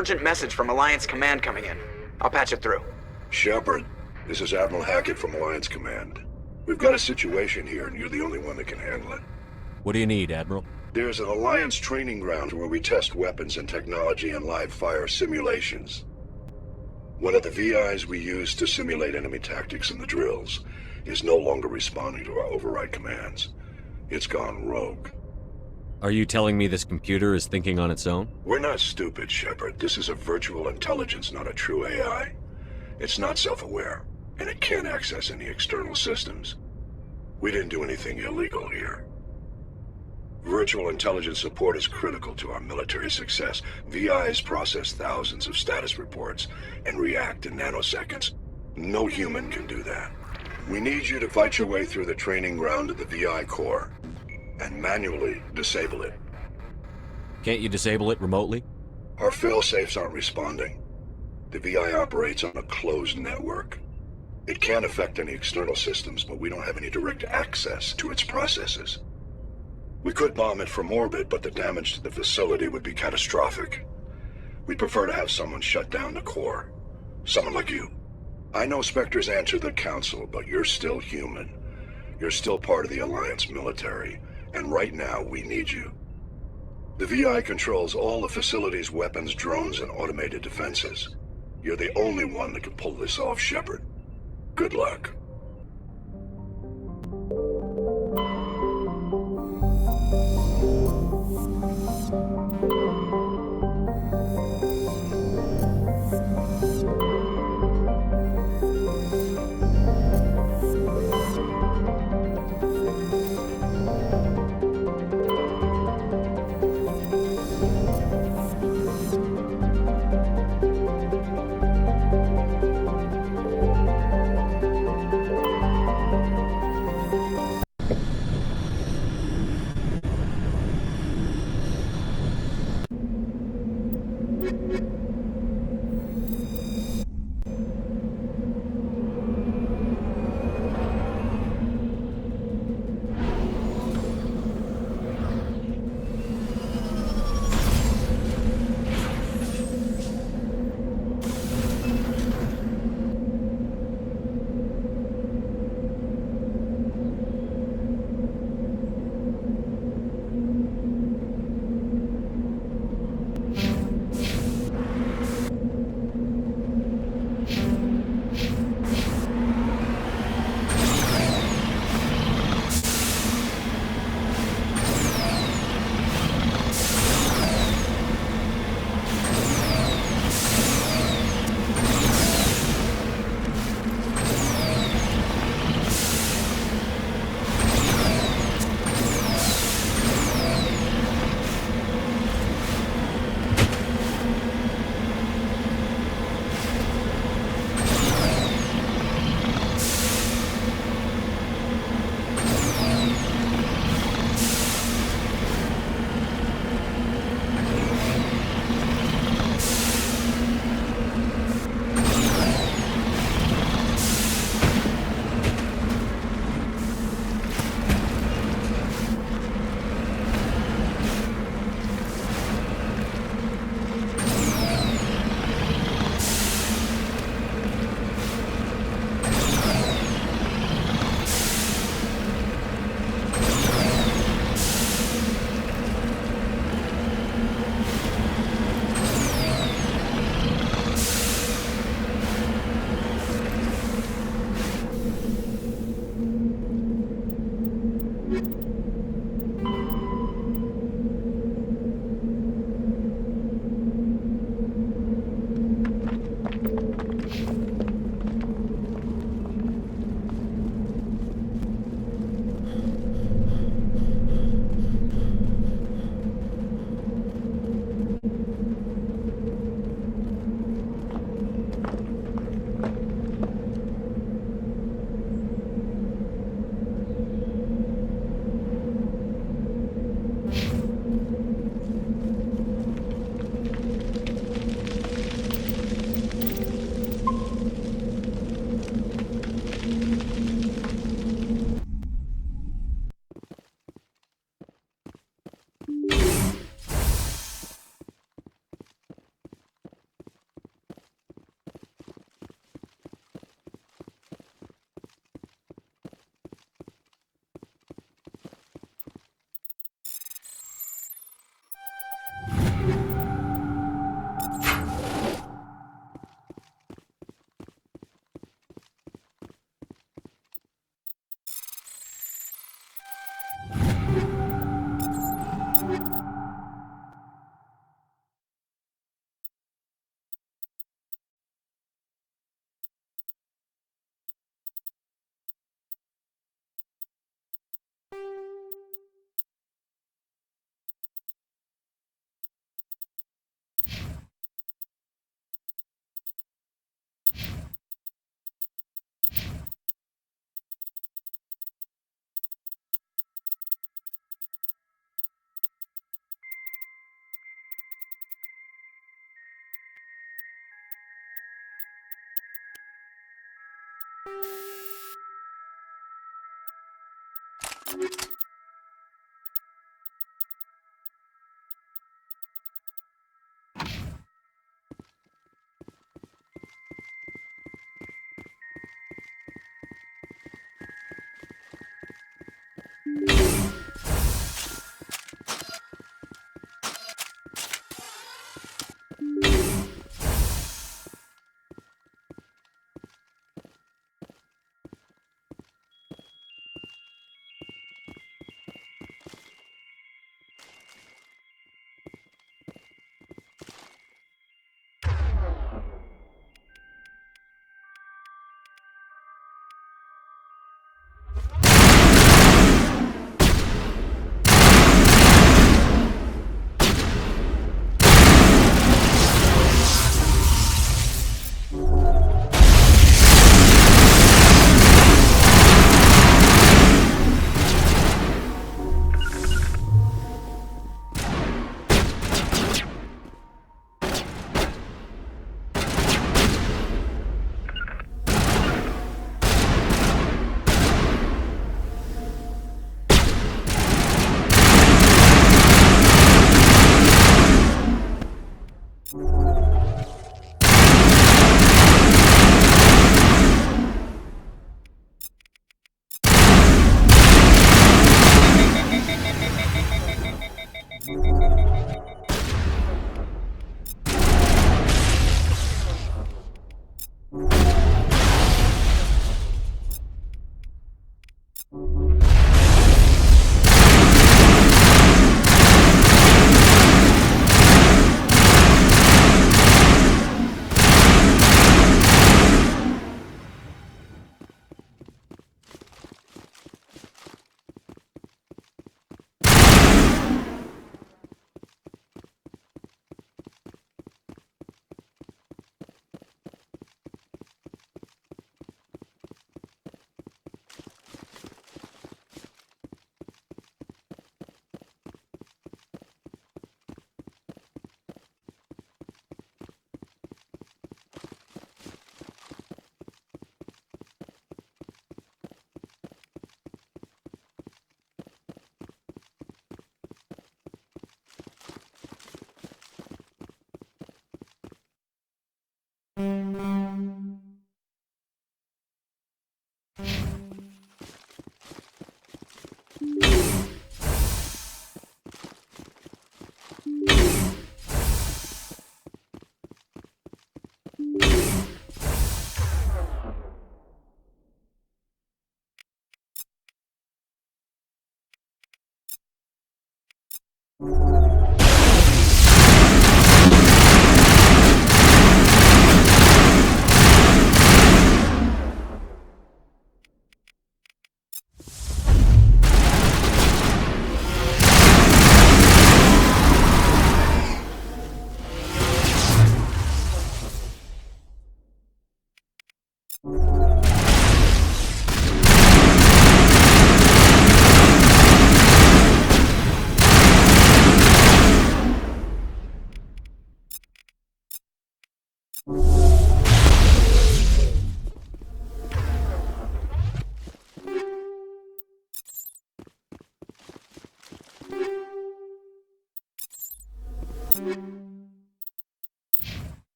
urgent message from Alliance Command coming in. I'll patch it through. Shepard, this is Admiral Hackett from Alliance Command. We've got a situation here, and you're the only one that can handle it. What do you need, Admiral? There's an Alliance training ground where we test weapons and technology in live-fire simulations. One of the VIs we use to simulate enemy tactics in the drills is no longer responding to our override commands. It's gone rogue. Are you telling me this computer is thinking on its own? We're not stupid, Shepard. This is a virtual intelligence, not a true AI. It's not self-aware, and it can't access any external systems. We didn't do anything illegal here. Virtual intelligence support is critical to our military success. VIs process thousands of status reports and react in nanoseconds. No human can do that. We need you to fight your way through the training ground to the VI core and manually disable it. Can't you disable it remotely? Our fail-safes aren't responding. The VI operates on a closed network. It can't affect any external systems, but we don't have any direct access to its processes. We could bomb it from orbit, but the damage to the facility would be catastrophic. We'd prefer to have someone shut down the core. Someone like you. I know Spectres answer the Council, but you're still human. You're still part of the Alliance military, and right now we need you. The VI controls all the facility's weapons, drones, and automated defenses. You're the only one that can pull this off, Shepard. Good luck.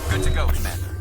Good to go, Commander.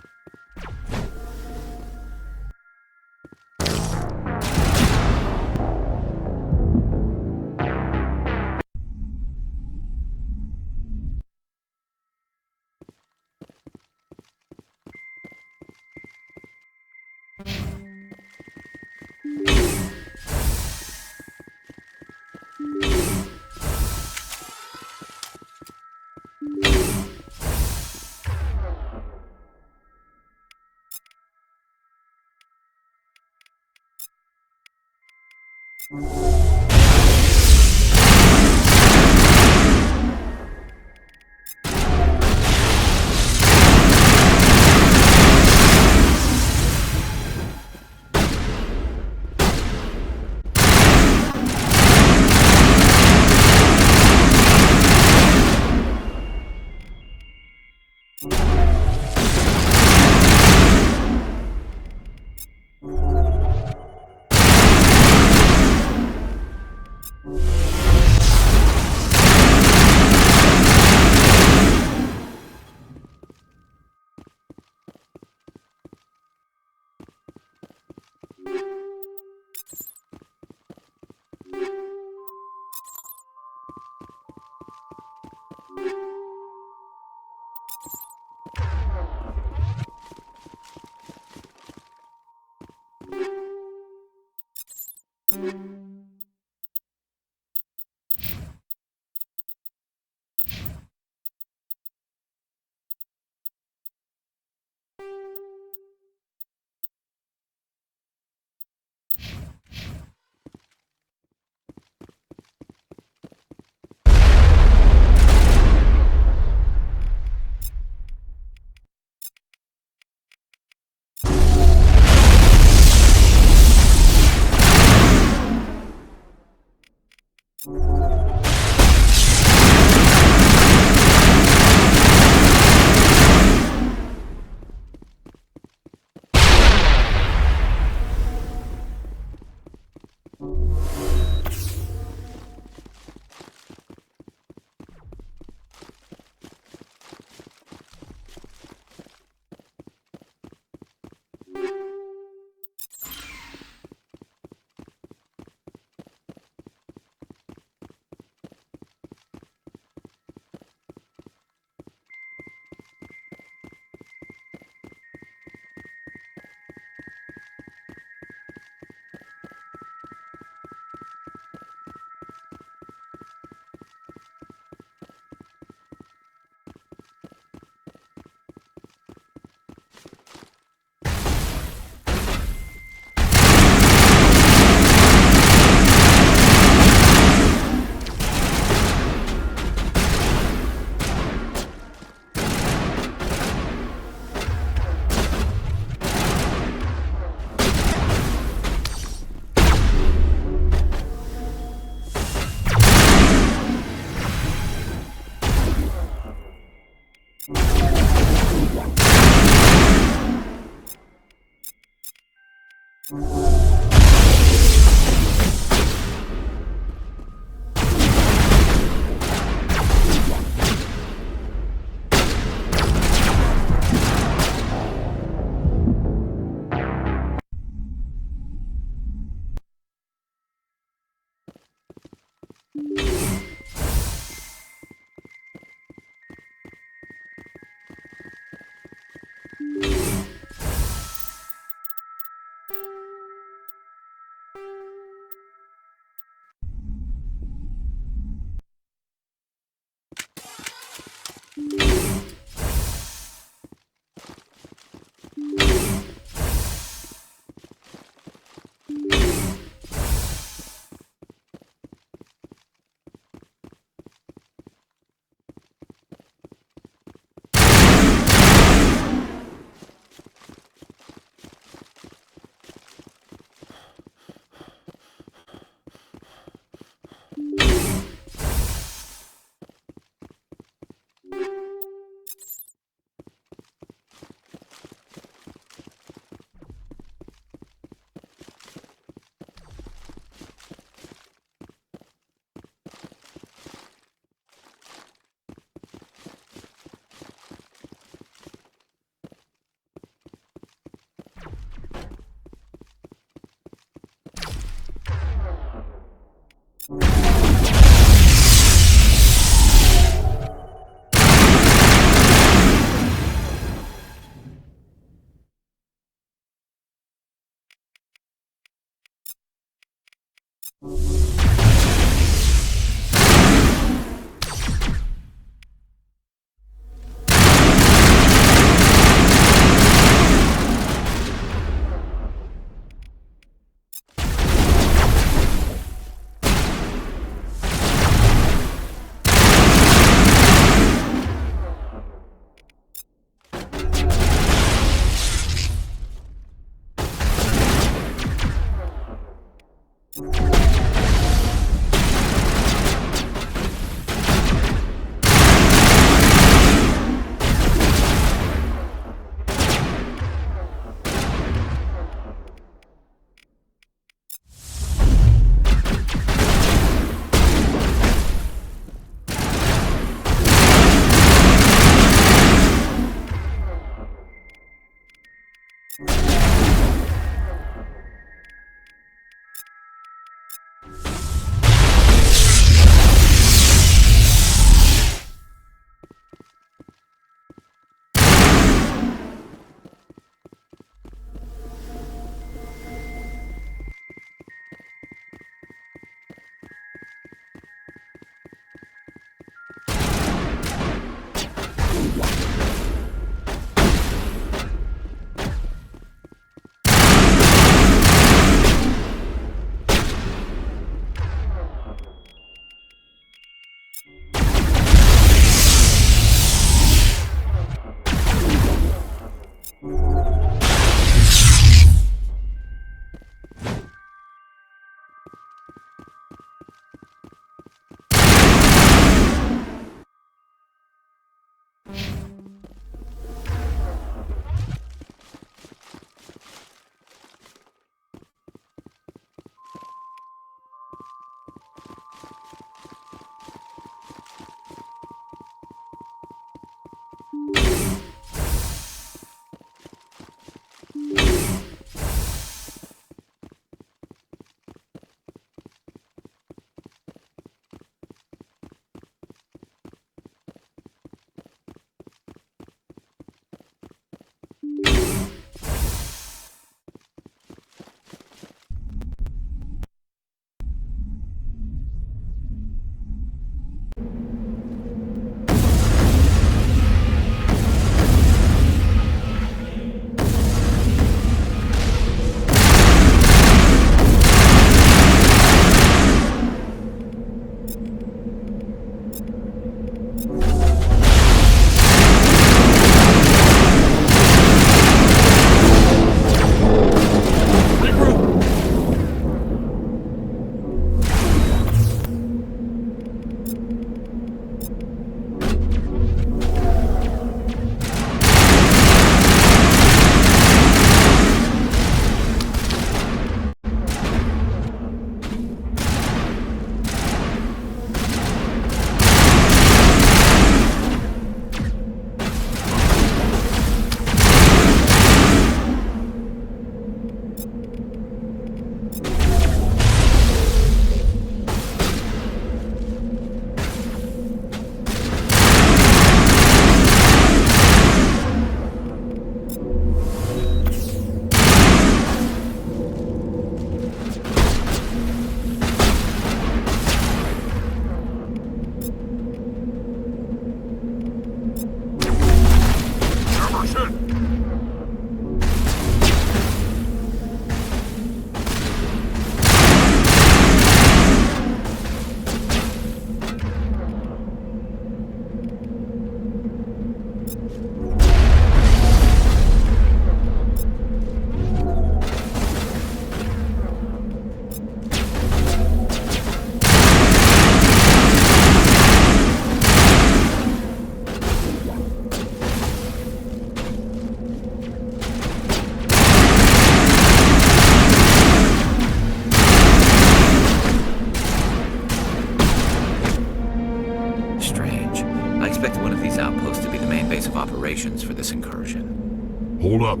I expect one of these outposts to be the main base of operations for this incursion. Hold up.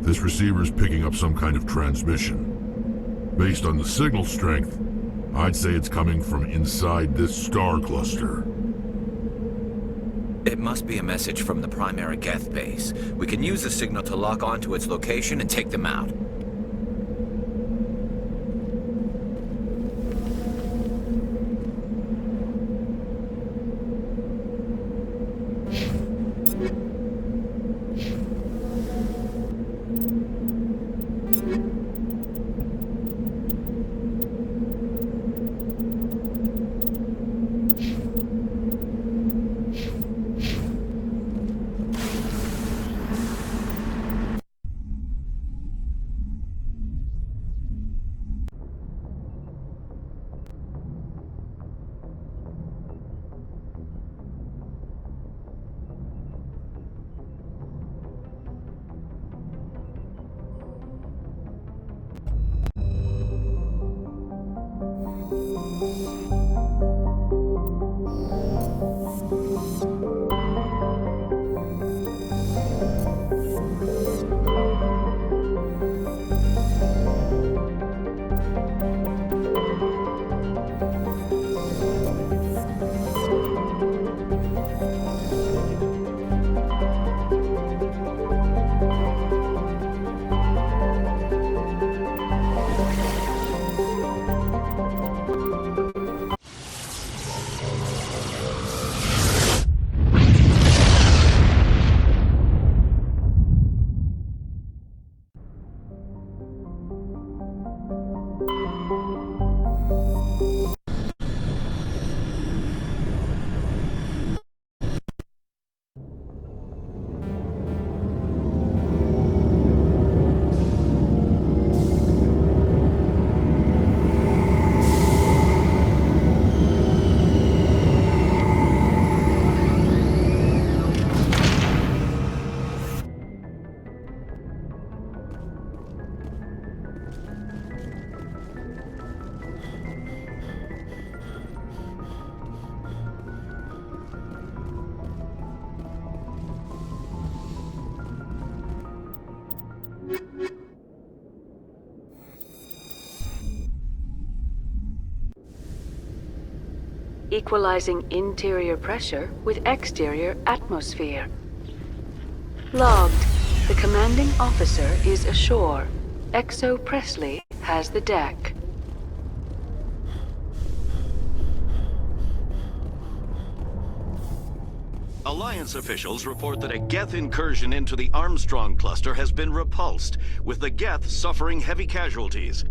This receiver's picking up some kind of transmission. Based on the signal strength, I'd say it's coming from inside this star cluster. It must be a message from the primary Geth base. We can use the signal to lock onto its location and take them out. Equalizing interior pressure with exterior atmosphere. Logged. The commanding officer is ashore. Exo Presley has the deck. Alliance officials report that a Geth incursion into the Armstrong cluster has been repulsed, with the Geth suffering heavy casualties.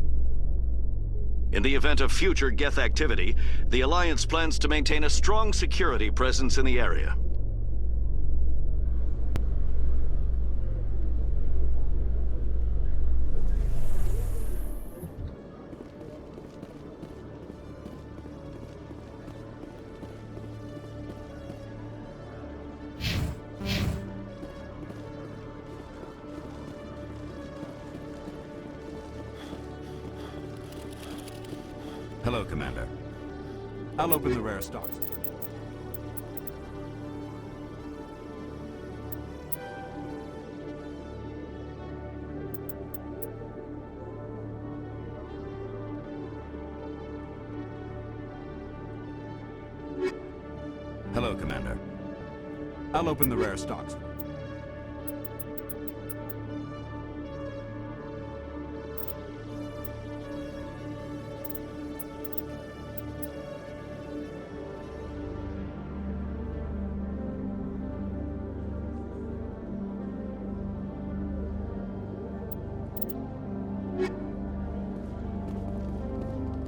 In the event of future Geth activity, the Alliance plans to maintain a strong security presence in the area. Hello, Commander. I'll open the rare stocks. Hello, Commander. I'll open the rare stocks.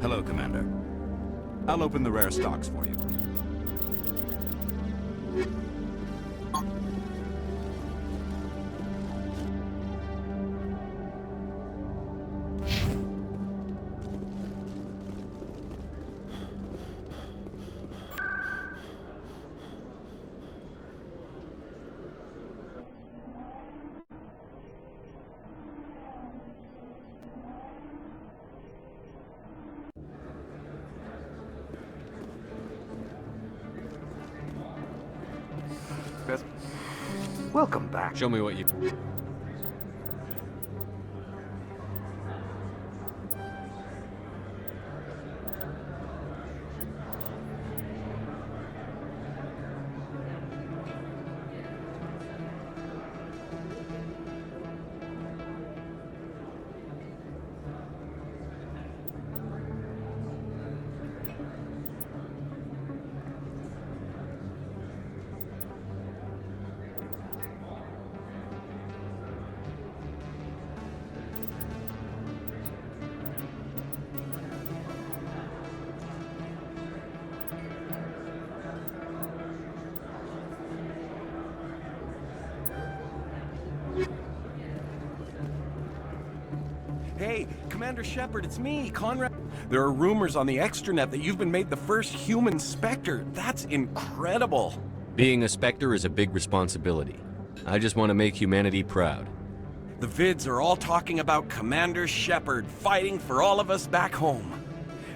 Hello, Commander. I'll open the rare stocks for you. this. Welcome back. Show me what you... Hey, Commander Shepard, it's me, Conrad. There are rumors on the extranet that you've been made the first human Spectre. That's incredible. Being a Spectre is a big responsibility. I just want to make humanity proud. The vids are all talking about Commander Shepard fighting for all of us back home.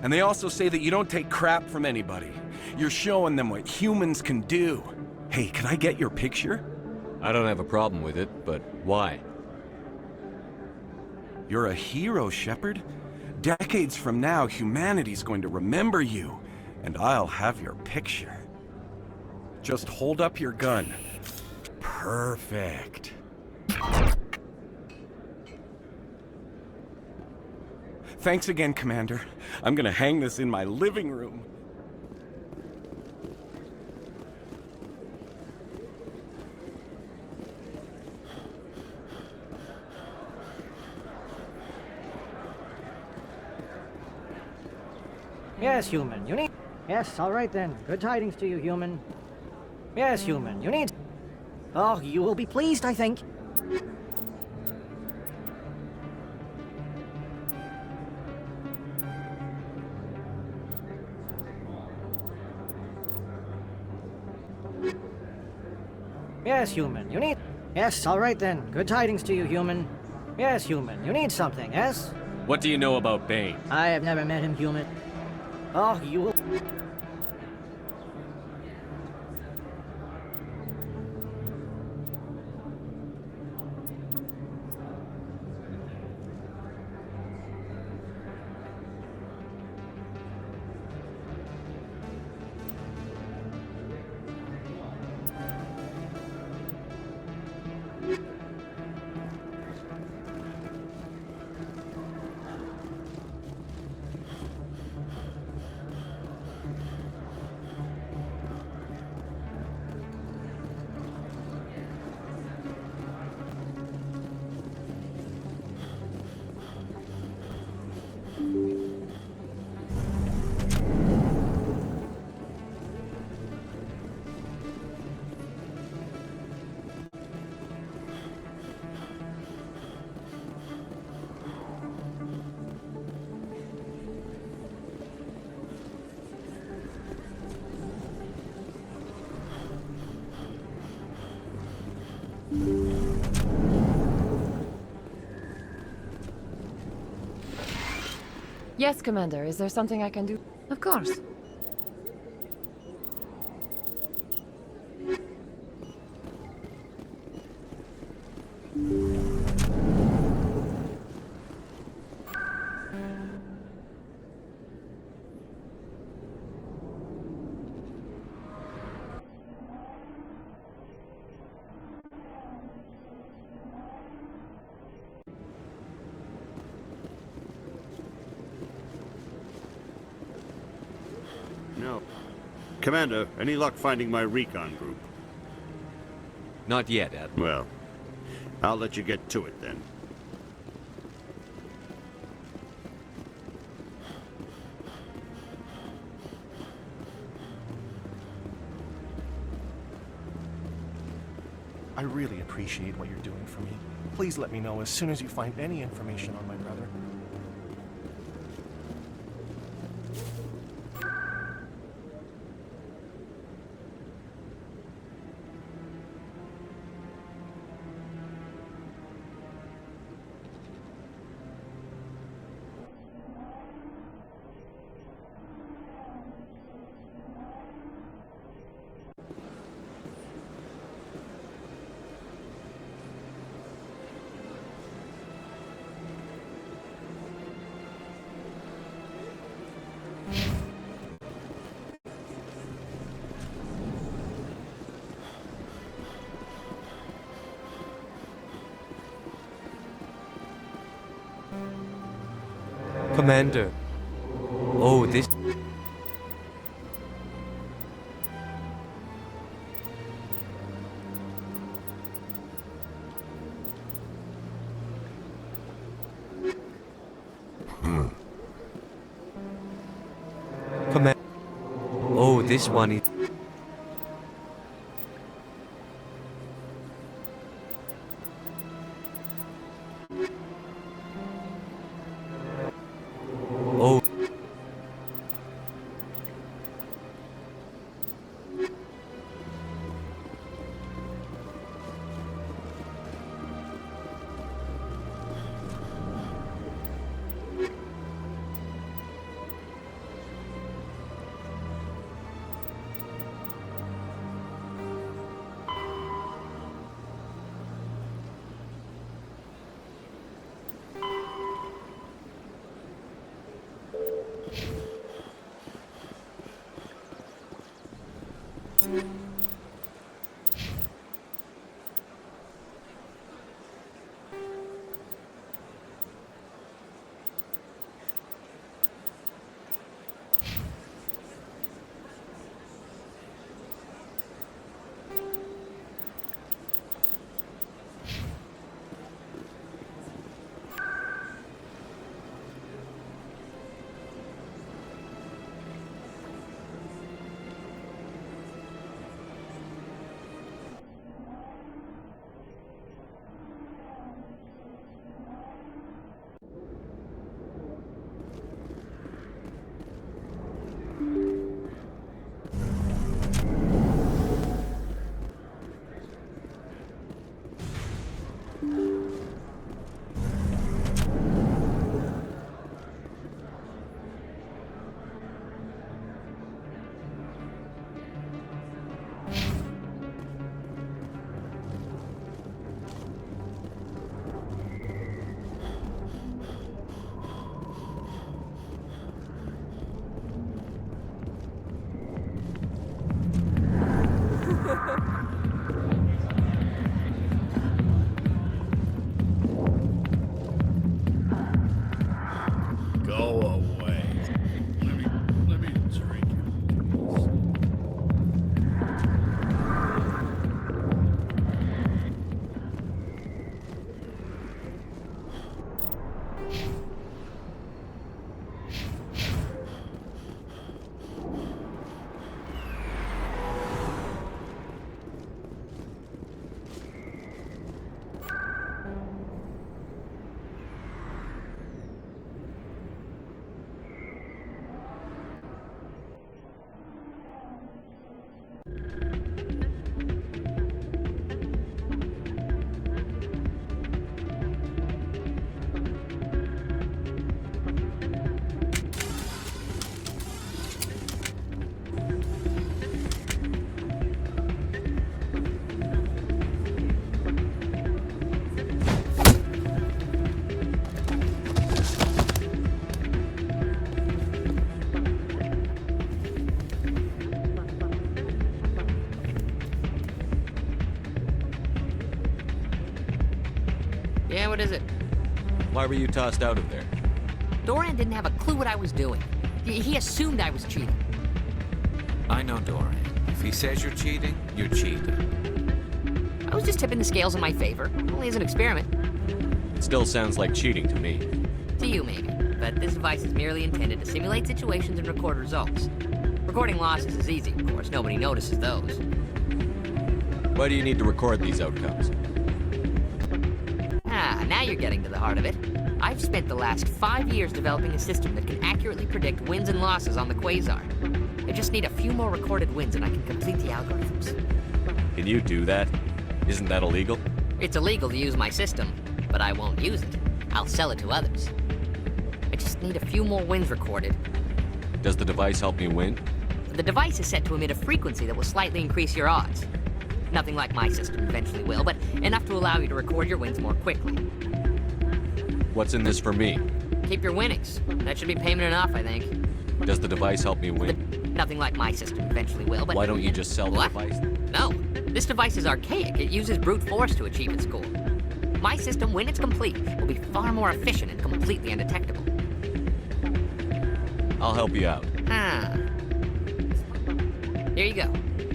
And they also say that you don't take crap from anybody. You're showing them what humans can do. Hey, can I get your picture? I don't have a problem with it, but why? You're a hero, Shepard. Decades from now, humanity's going to remember you, and I'll have your picture. Just hold up your gun. Perfect. Thanks again, Commander. I'm gonna hang this in my living room. Yes, human, you need... Yes, all right then. Good tidings to you, human. Yes, human, you need... Oh, you will be pleased, I think. Yes, human, you need... Yes, all right then. Good tidings to you, human. Yes, human, you need something, yes? What do you know about Bane? I have never met him, human. Oh, you will... Yes, Commander. Is there something I can do? Of course. No. Commander, any luck finding my recon group? Not yet, Admiral. Well, I'll let you get to it then. I really appreciate what you're doing for me. Please let me know as soon as you find any information on my brother. Commander. Oh, this... Command... Oh, this one is... Oh. Yeah, what is it? Why were you tossed out of there? Doran didn't have a clue what I was doing. He assumed I was cheating. I know Doran. If he says you're cheating, you're cheating. I was just tipping the scales in my favor. Only as an experiment. It still sounds like cheating to me. To you, maybe. But this device is merely intended to simulate situations and record results. Recording losses is easy, of course. Nobody notices those. Why do you need to record these outcomes? Ah, now you're getting to the heart of it. I've spent the last 5 years developing a system that can accurately predict wins and losses on the Quasar. I just need a few more recorded wins and I can complete the algorithms. Can you do that? Isn't that illegal? It's illegal to use my system, but I won't use it. I'll sell it to others. I just need a few more wins recorded. Does the device help me win? The device is set to emit a frequency that will slightly increase your odds. Nothing like my system eventually will, but enough to allow you to record your wins more quickly. What's in this for me? Keep your winnings. That should be payment enough, I think. Does the device help me win? Nothing like my system eventually will, but... Why don't you just sell the device? No. This device is archaic. It uses brute force to achieve its goal. My system, when it's complete, will be far more efficient and completely undetectable. I'll help you out. Ah. Here you go.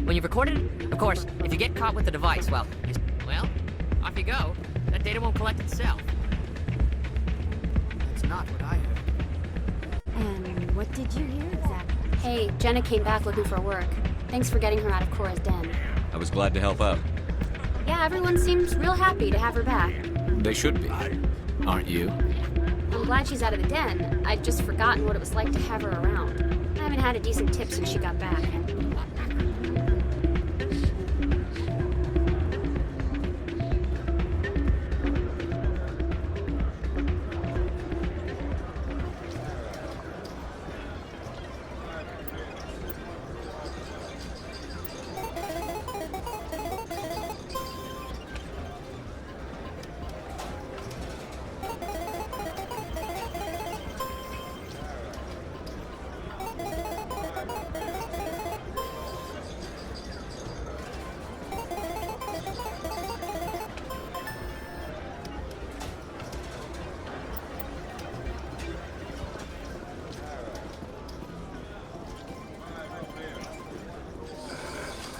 When you've recorded it, of course, if you get caught with the device, well, off you go. That data won't collect itself. That's not what I heard. And what did you hear exactly? Hey, Jenna came back looking for work. Thanks for getting her out of Cora's den. I was glad to help out. Yeah, everyone seems real happy to have her back. They should be. Aren't you? I'm glad she's out of the den. I'd just forgotten what it was like to have her around. I haven't had a decent tip since she got back.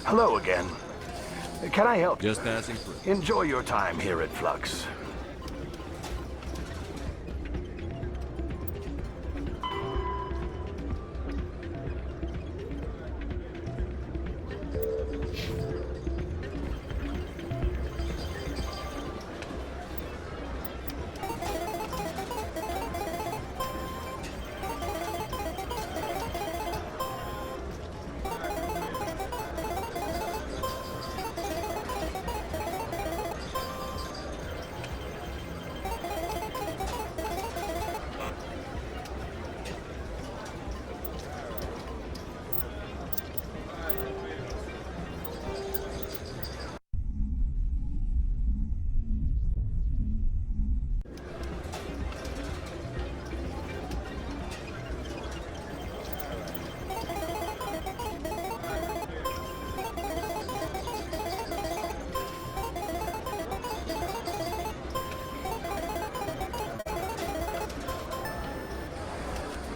Hello again. Can I help? Just passing through. Enjoy your time here at Flux.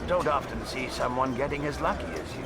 Don't often see someone getting as lucky as you.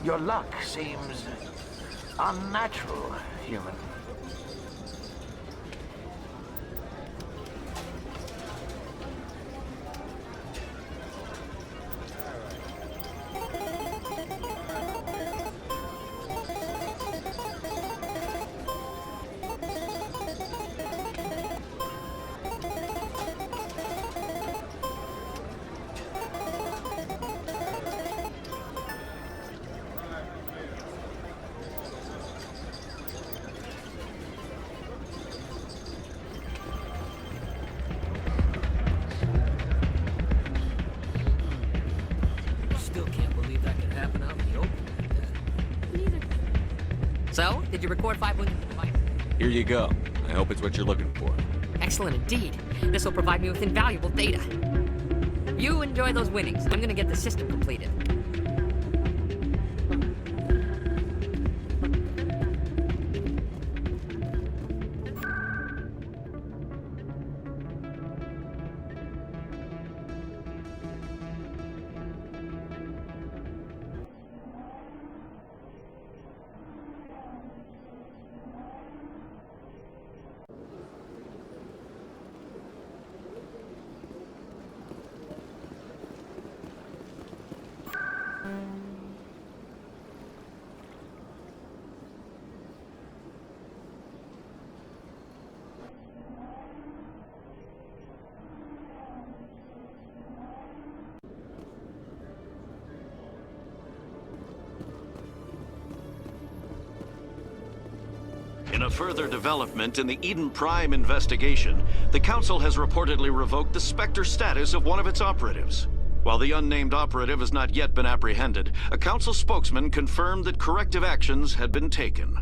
Your luck seems unnatural, human. So, did you record 5 wins with the device? Here you go. I hope it's what you're looking for. Excellent indeed. This will provide me with invaluable data. You enjoy those winnings. I'm gonna get the system completed. In a further development in the Eden Prime investigation, the Council has reportedly revoked the Spectre status of one of its operatives. While the unnamed operative has not yet been apprehended, a Council spokesman confirmed that corrective actions had been taken.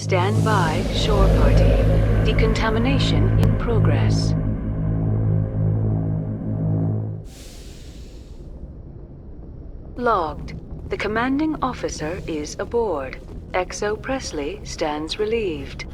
Stand by, shore party. Decontamination in progress. Logged. The commanding officer is aboard. XO Presley stands relieved.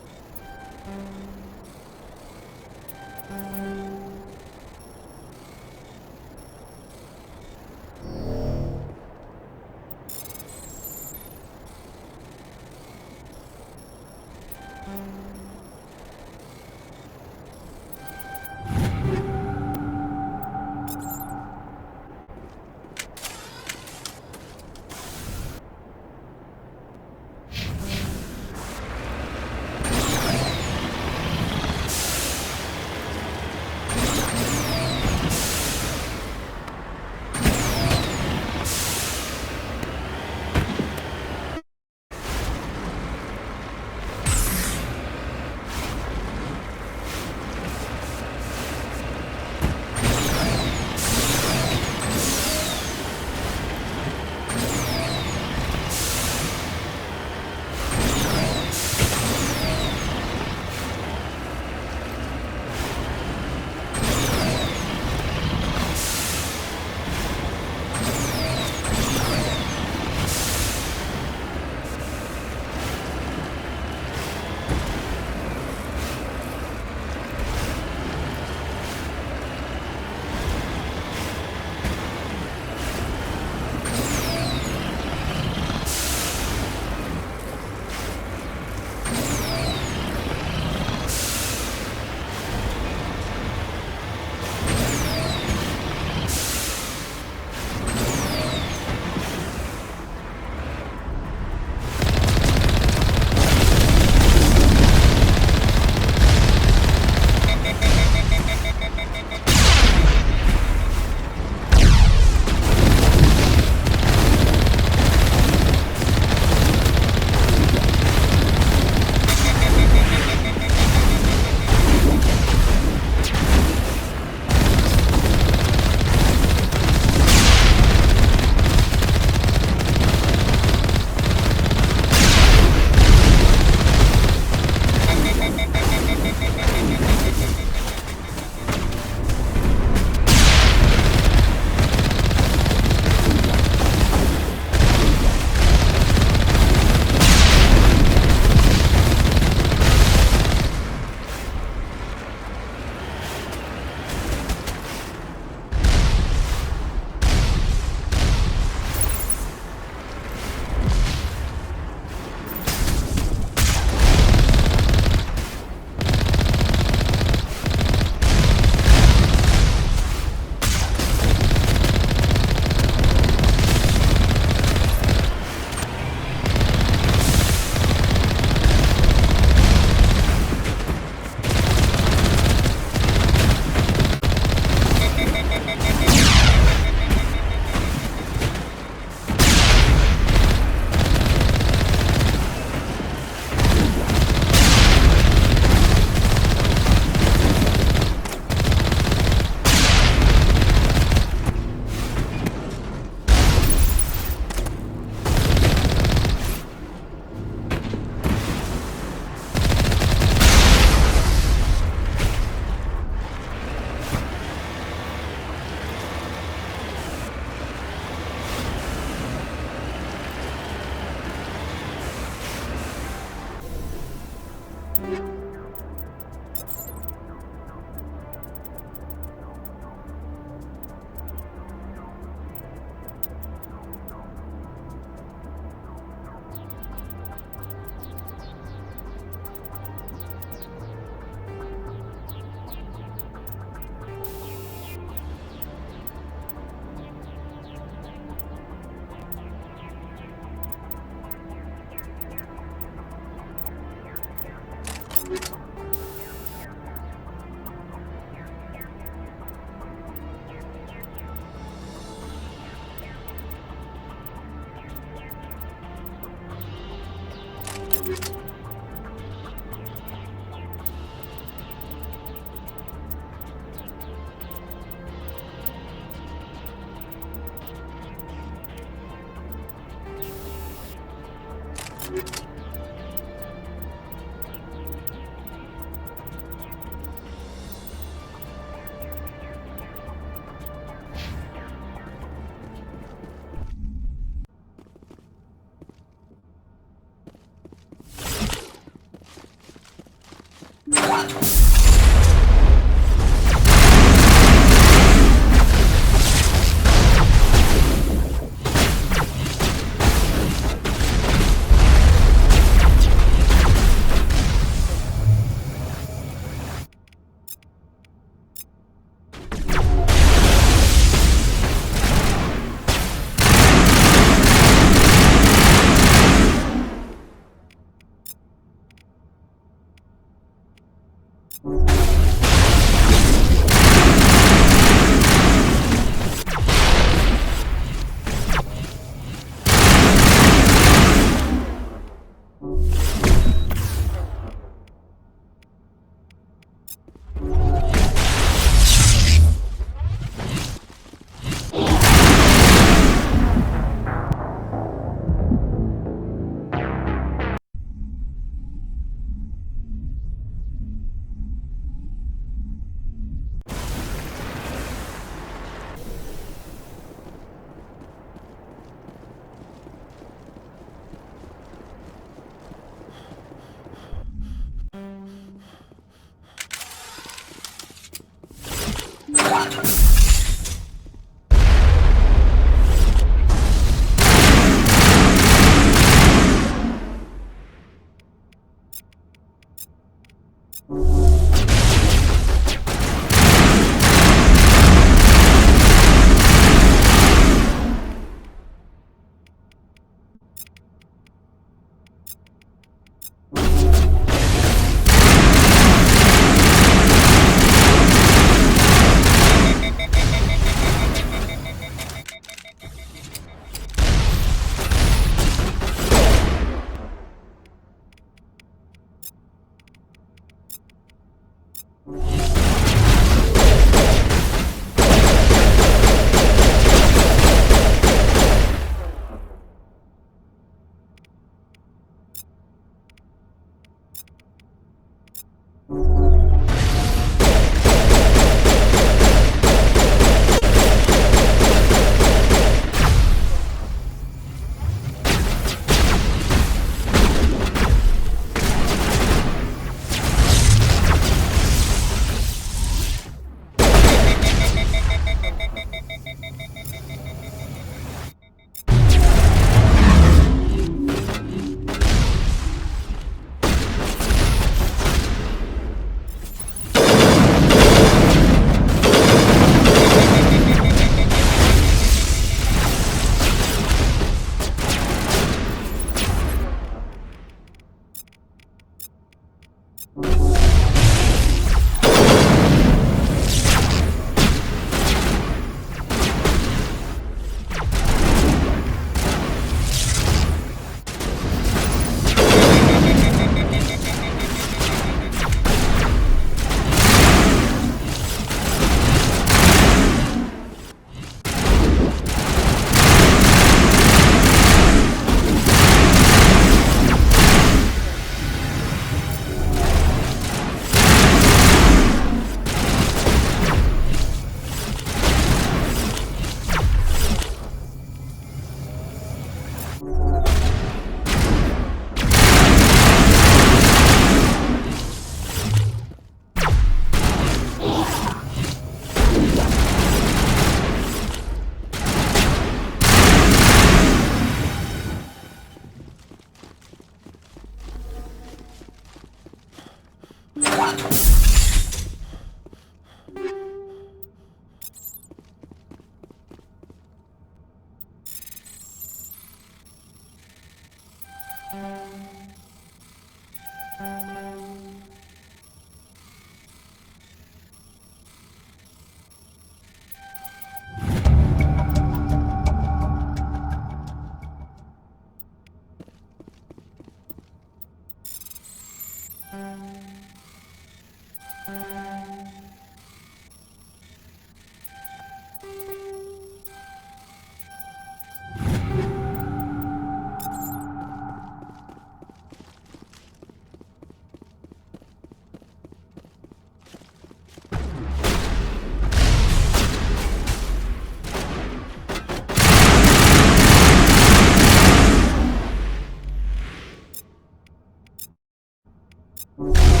You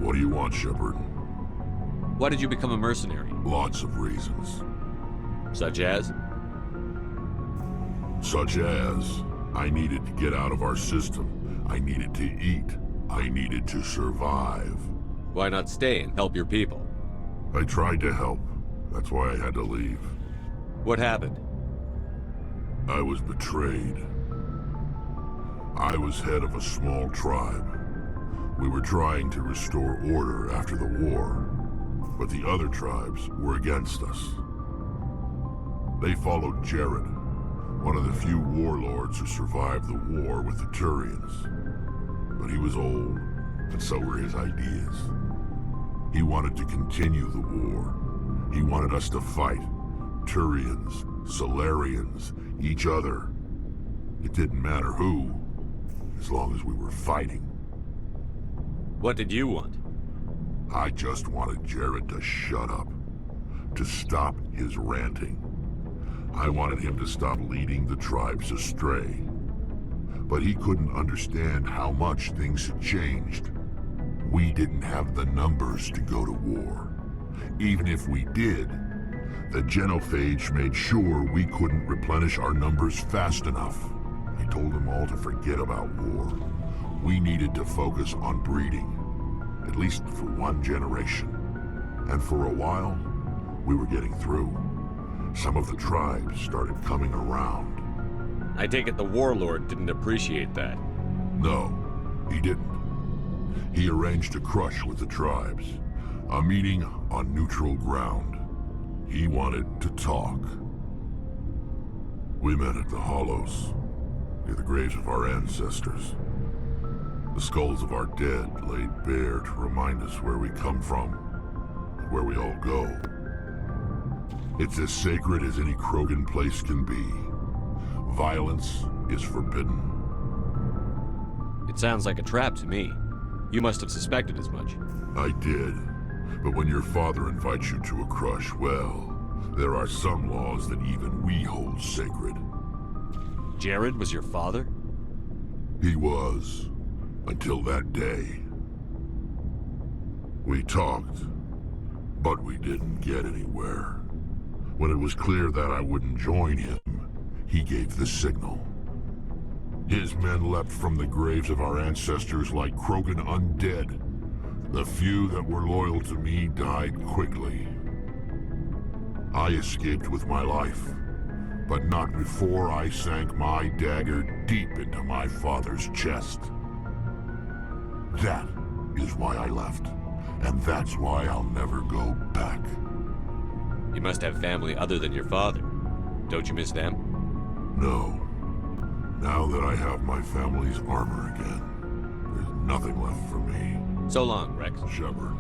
What do you want, Shepard? Why did you become a mercenary? Lots of reasons. Such as? Such as, I needed to get out of our system. I needed to eat. I needed to survive. Why not stay and help your people? I tried to help. That's why I had to leave. What happened? I was betrayed. I was head of a small tribe. We were trying to restore order after the war, but the other tribes were against us. They followed Jared, one of the few warlords who survived the war with the Turians. But he was old, and so were his ideas. He wanted to continue the war. He wanted us to fight. Turians, Solarians, each other. It didn't matter who, as long as we were fighting. What did you want? I just wanted Jared to shut up, to stop his ranting. I wanted him to stop leading the tribes astray. But he couldn't understand how much things had changed. We didn't have the numbers to go to war. Even if we did, the genophage made sure we couldn't replenish our numbers fast enough. I told them all to forget about war. We needed to focus on breeding, at least for one generation. And for a while, we were getting through. Some of the tribes started coming around. I take it the warlord didn't appreciate that. No, he didn't. He arranged a crush with the tribes, a meeting on neutral ground. He wanted to talk. We met at the Hollows. near the graves of our ancestors. The skulls of our dead laid bare to remind us where we come from and where we all go. It's as sacred as any Krogan place can be. Violence is forbidden. It sounds like a trap to me. You must have suspected as much. I did. But when your father invites you to a crush, well, there are some laws that even we hold sacred. Jared was your father? He was. Until that day. We talked, but we didn't get anywhere. When it was clear that I wouldn't join him, he gave the signal. His men leapt from the graves of our ancestors like Krogan undead. The few that were loyal to me died quickly. I escaped with my life, but not before I sank my dagger deep into my father's chest. That is why I left, and that's why I'll never go back. You must have family other than your father. Don't you miss them? No. Now that I have my family's armor again, there's nothing left for me. So long, Rex. Shepard.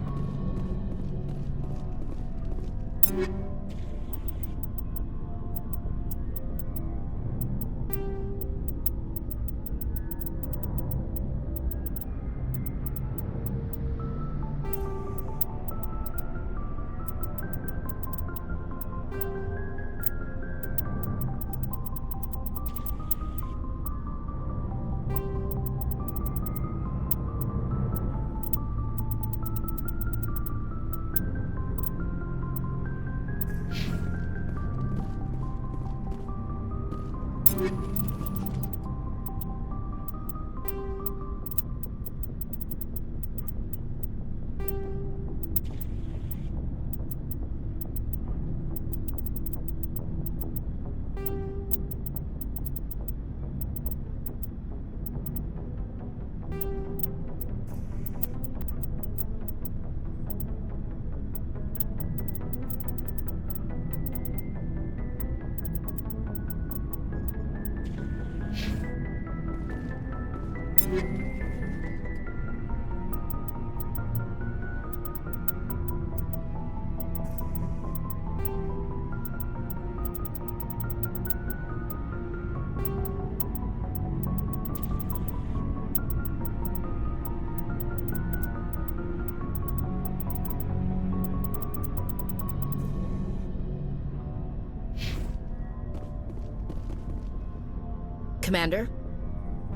Commander?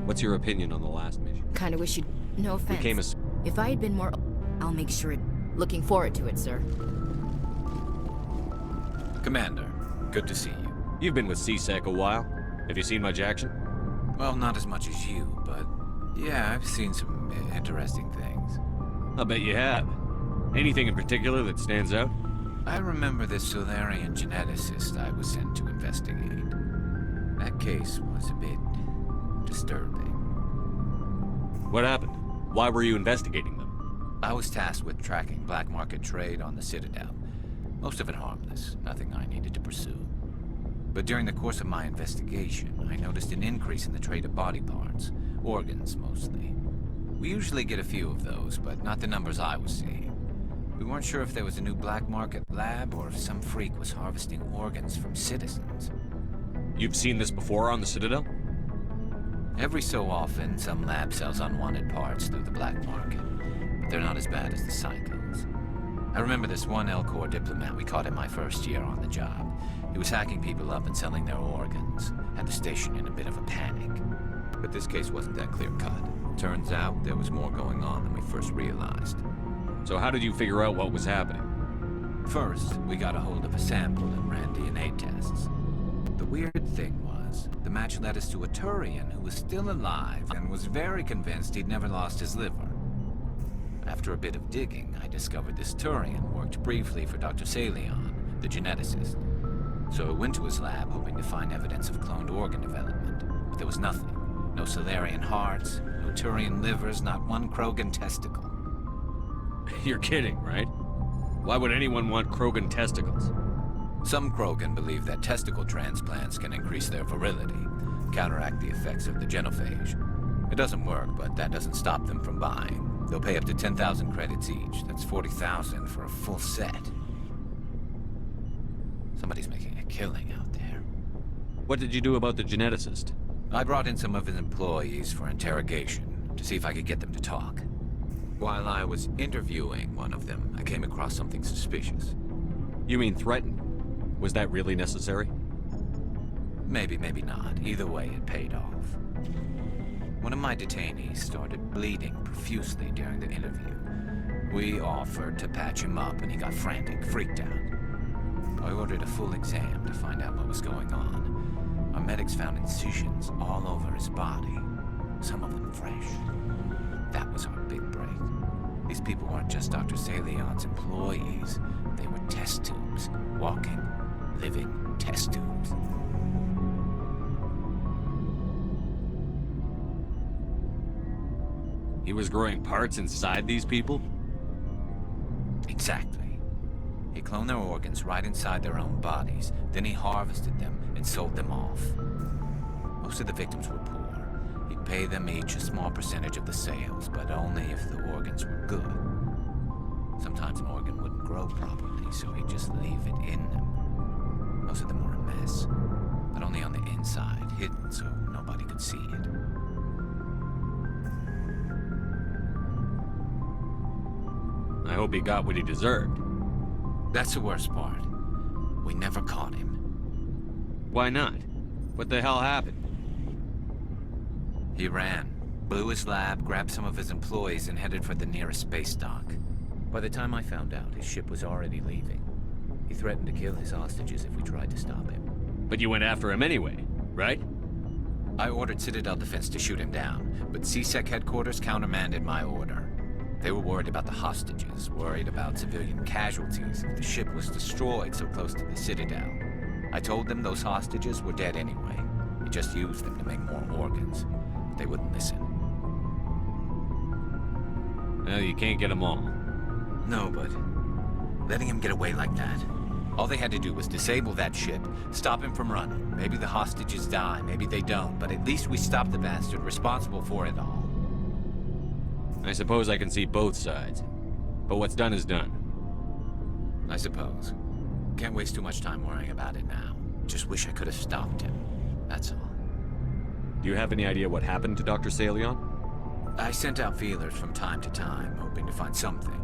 What's your opinion on the last mission? Kinda wish you'd... No offense. Became a... If I had been more... I'll make sure it... Looking forward to it, sir. Commander, good to see you. You've been with C-Sec a while. Have you seen much action? Well, not as much as you, but... Yeah, I've seen some interesting things. I'll bet you have. Anything in particular that stands out? I remember this Solarian geneticist I was sent to investigate. That case was a bit... disturbing. What happened? Why were you investigating them? I was tasked with tracking black market trade on the Citadel. Most of it harmless, nothing I needed to pursue. But during the course of my investigation, I noticed an increase in the trade of body parts, organs mostly. We usually get a few of those, but not the numbers I was seeing. We weren't sure if there was a new black market lab or if some freak was harvesting organs from citizens. You've seen this before on the Citadel? Every so often, some lab sells unwanted parts through the black market, but they're not as bad as the psychos. I remember this one L-Corps diplomat we caught in my first year on the job. He was hacking people up and selling their organs, had the station in a bit of a panic. But this case wasn't that clear-cut. Turns out there was more going on than we first realized. So how did you figure out what was happening? First, we got a hold of a sample and ran DNA tests. The weird thing was, the match led us to a Turian who was still alive and was very convinced he'd never lost his liver. After a bit of digging, I discovered this Turian worked briefly for Dr. Salion, the geneticist. So I went to his lab hoping to find evidence of cloned organ development, but there was nothing. No Solarian hearts, no Turian livers, not one Krogan testicle. You're kidding, right? Why would anyone want Krogan testicles? Some Krogan believe that testicle transplants can increase their virility. counteract the effects of the genophage. It doesn't work, but that doesn't stop them from buying. They'll pay up to 10,000 credits each. That's 40,000 for a full set. Somebody's making a killing out there. What did you do about the geneticist? I brought in some of his employees for interrogation, to see if I could get them to talk. While I was interviewing one of them, I came across something suspicious. You mean threatened? Was that really necessary? Maybe, maybe not. Either way, it paid off. One of my detainees started bleeding profusely during the interview. We offered to patch him up, and he got frantic, freaked out. I ordered a full exam to find out what was going on. Our medics found incisions all over his body, some of them fresh. That was our big break. These people weren't just Dr. Salion's employees. They were test tubes. Walking, living test tubes. He was growing parts inside these people? Exactly. He cloned their organs right inside their own bodies. Then he harvested them and sold them off. Most of the victims were poor. He'd pay them each a small percentage of the sales, but only if the organs were good. Sometimes an organ wouldn't grow properly, so he'd just leave it in them. Most of them were a mess, but only on the inside, hidden so nobody could see it. I hope he got what he deserved. That's the worst part. We never caught him. Why not? What the hell happened? He ran, blew his lab, grabbed some of his employees, and headed for the nearest space dock. By the time I found out, his ship was already leaving. He threatened to kill his hostages if we tried to stop him. But you went after him anyway, right? I ordered Citadel Defense to shoot him down, but CSEC headquarters countermanded my order. They were worried about the hostages, worried about civilian casualties if the ship was destroyed so close to the Citadel. I told them those hostages were dead anyway. We just used them to make more organs. But they wouldn't listen. Well, you can't get them all. No, but letting him get away like that. All they had to do was disable that ship, stop him from running. Maybe the hostages die, maybe they don't, but at least we stopped the bastard responsible for it all. I suppose I can see both sides. But what's done is done. I suppose. Can't waste too much time worrying about it now. Just wish I could have stopped him. That's all. Do you have any idea what happened to Dr. Salion? I sent out feelers from time to time, hoping to find something.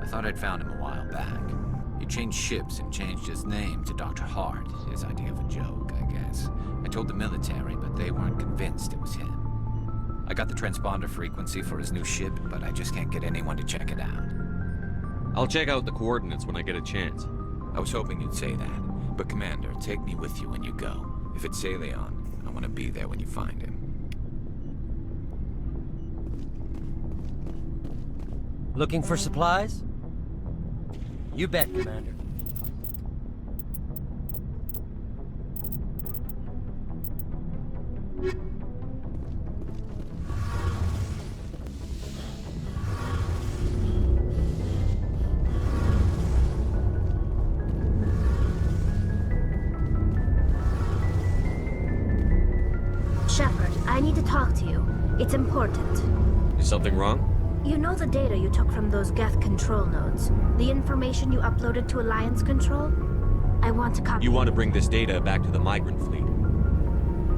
I thought I'd found him a while back. He changed ships and changed his name to Dr. Hart, his idea of a joke, I guess. I told the military, but they weren't convinced it was him. I got the transponder frequency for his new ship, but I just can't get anyone to check it out. I'll check out the coordinates when I get a chance. I was hoping you'd say that. But Commander, take me with you when you go. If it's Salion, I want to be there when you find him. Looking for supplies? You bet, Commander. Shepard, I need to talk to you. It's important. Is something wrong? You know the data you took from those Geth control nodes? The information you uploaded to Alliance Control? I want to copy. You want to bring this data back to the migrant fleet?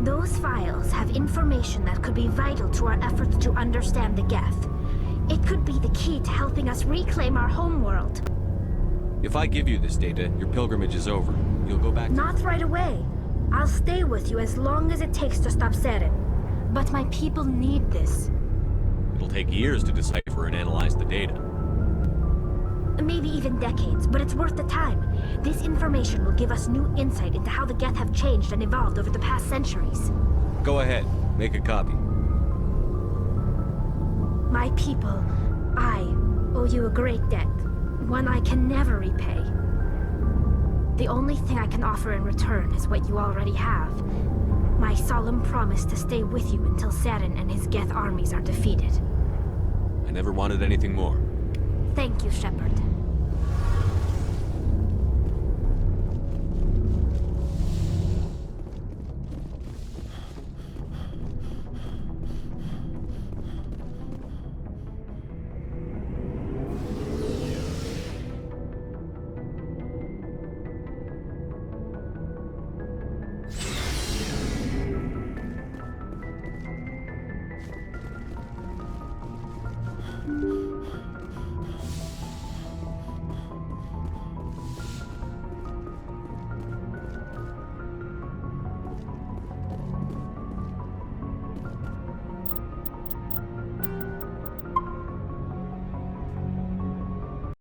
Those files have information that could be vital to our efforts to understand the Geth. It could be the key to helping us reclaim our homeworld. If I give you this data, your pilgrimage is over. You'll go back to... Not right away. I'll stay with you as long as it takes to stop Saren. But my people need this. It'll take years to decipher and analyze the data. Maybe even decades, but it's worth the time. This information will give us new insight into how the Geth have changed and evolved over the past centuries. Go ahead. Make a copy. My people, I owe you a great debt. One I can never repay. The only thing I can offer in return is what you already have. My solemn promise to stay with you until Saren and his Geth armies are defeated. I never wanted anything more. Thank you, Shepard.